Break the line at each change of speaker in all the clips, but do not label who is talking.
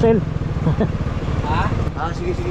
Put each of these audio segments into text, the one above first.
Parcel.
Ha? Sige, sige.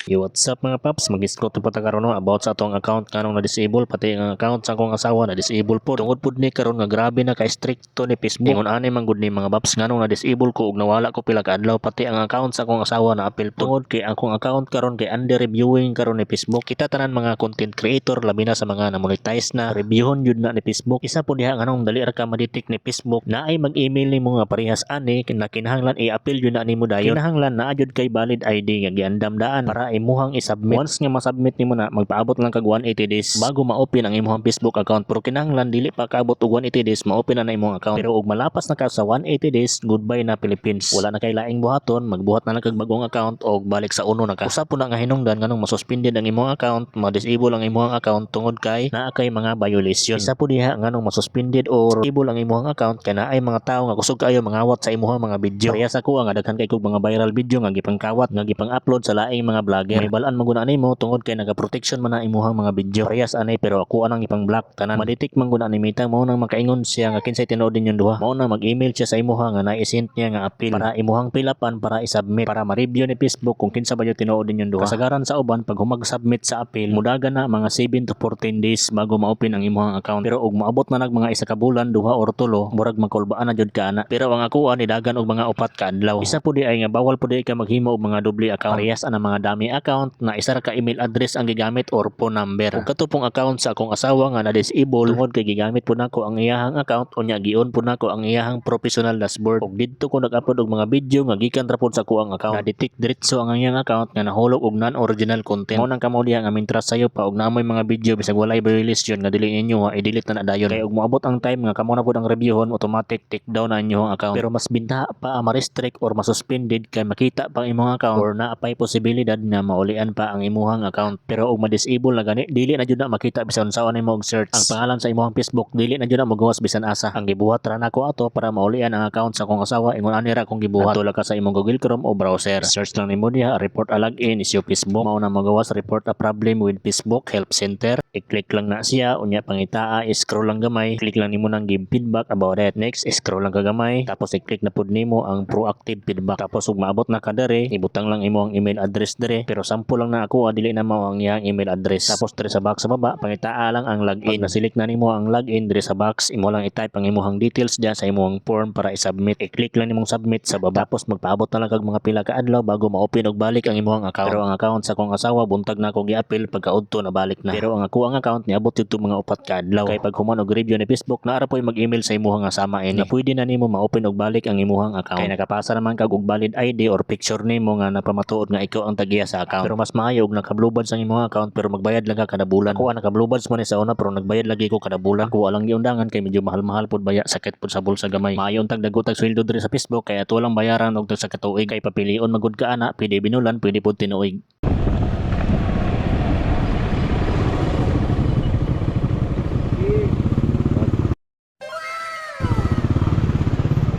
Yo, what's up mga paps? Mag-discuss po ta karon about sa atong account kanong na-disable pati ang account sa akong asawa na-disable po. Tungod pud ni karon nga grabe na ka stricto ni Facebook. Ingon ani man gud ni mga paps nganong na-disable ko ug nawala ko pila ka adlaw pati ang account sa akong asawa na apil po. Tungod kay akong account karon kay under reviewing karon ni Facebook. Kita tanan mga content creator labi na sa mga na monetize na reviewon jud na ni Facebook. Isa po diha nganong dali ra ka ma-detect ni Facebook na ay mag-email nimo nga parehas ani na kinahanglan i-appeal jud na nimo dayon. Kinahanglan na jud kay valid ID nga giandam daan para imuhang isubmit. Once nga masubmit nimo na magpaabot lang kag 180 days bago ma-open ang imuhang Facebook account. Pero kinahanglan dili pa kaabot og 180 days ma-open na imong account. Pero og malapas na ka sa 180 days, goodbye na Philippines. Wala na kay laing buhaton, magbuhat na lang kag bagong account og balik sa uno na ka. Usa po na nga hinungdan nganong masuspended ang imong account, ma-disable ang imong account tungod kay naa kay mga violation. Isa po diha nganong masuspended or disable ang imong account kay naay mga tawo nga kusog kayo mangawat sa imong mga video. Kaya sa kuha nga daghan kay kog mga viral video nga gipangkawat nga gipang-upload sa laing mga vlogger. May balaan maguna nimo tungod kay naga-protection man na imuhang mga video. Parehas anay pero ako anang ipang-block tanan. Maditik man gud ani mita mao nang makaingon siya nga kinsay tinuod ninyo duha. Mao na mag-email siya sa imuha nga na-send niya nga appeal para imuhang pilapan para i-submit para ma-review ni Facebook kung kinsa ba yung tinuod ninyo duha. Kasagaran sa uban pag humag-submit sa appeal mudagan na mga 7 to 14 days bago ma-open ang imuhang account. Pero og maabot man nag mga isa ka bulan, duha or tulo, murag makulbaan na jud ka ana. Pero ang ako ani dagan og mga upat ka adlaw. Isa po di ay nga bawal po di ka maghimo og mga doble account. Parehas ana mga dami account na isa ra ka email address ang gigamit or phone number. Kung katupong account sa akong asawa nga na-disable tungod kay gigamit po nako ang iyahang account unya gion po nako ang iyahang professional dashboard. Og didto ko nag-upload og mga video nga gikan ra pod sa kuang account. Na-detect diretso ang iyang account nga nahulog og non-original content. Mao nang kamo diha nga mintras sayo pa og namoy mga video bisag walay violation nga dili ninyo i-delete na dayon. Kay og moabot ang time nga kamo na pod ang reviewon automatic take down na inyong account. Pero mas binta pa ma-restrict or masuspended kay makita pang imong account or naapay posibilidad na maulian pa ang imuhang account. Pero og ma-disable na gani dili na jud na makita bisan sa unay mo og search ang pangalan sa imong Facebook, dili na jud na magawas bisan asa. Ang gibuhat ra nako ato para maulian ang account sa akong asawa ingon ani ra kung gibuhat. Tulad ka sa imong Google Chrome o browser, search lang nimo diha report a login is your Facebook. Mao na magawas report a problem with Facebook help center. I-click lang na siya unya pangitaa scroll lang gamay, click lang nimo nang give feedback about it. Next scroll lang ka gamay tapos i-click na pud nimo ang proactive feedback. Tapos ug maabot na ka dere ibutang lang imo ang email address dere. Pero sample lang na ako dili na mao ang iyang email address. Tapos dire sa box sa baba pangitaa lang ang login. Pag na-select na nimo ang login dire sa box, imo lang i-type ang imong details diyan sa imong form para i-submit. I-click lang nimong submit sa baba. Tapos magpaabot na lang kag mga pila ka adlaw bago ma-open og balik ang imong account. Pero ang account sa akong asawa buntag na ako gi-appeal pagkaudto na balik na. Pero ang ako ang account niabot jud mga upat ka adlaw. Kay pag human og review ni Facebook naara po'y mag-email sa imong asama ini na pwede na nimo ma-open og balik ang imong account. Kay nakapasa naman kag og valid ID or picture nimo nga napamatuod nga ikaw ang tagiya sa account. Pero mas maayo og naka-blue badge ang imong account pero magbayad lang ka kada bulan. Ako naka-blue badge man sa una pero nagbayad lagi ko kada bulan. Ako walang giundangan kay medyo mahal-mahal pud baya, sakit pud sa bulsa gamay. Maayo tag dagutag sweldo diri sa Facebook kay ato lang bayaran og sa katuig. Kay papilion magud ka ana, pwede binulan, pwede pud tinuig.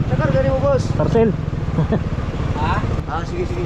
Sakar gani mo boss.
Parcel.
Ha? Sige, sige.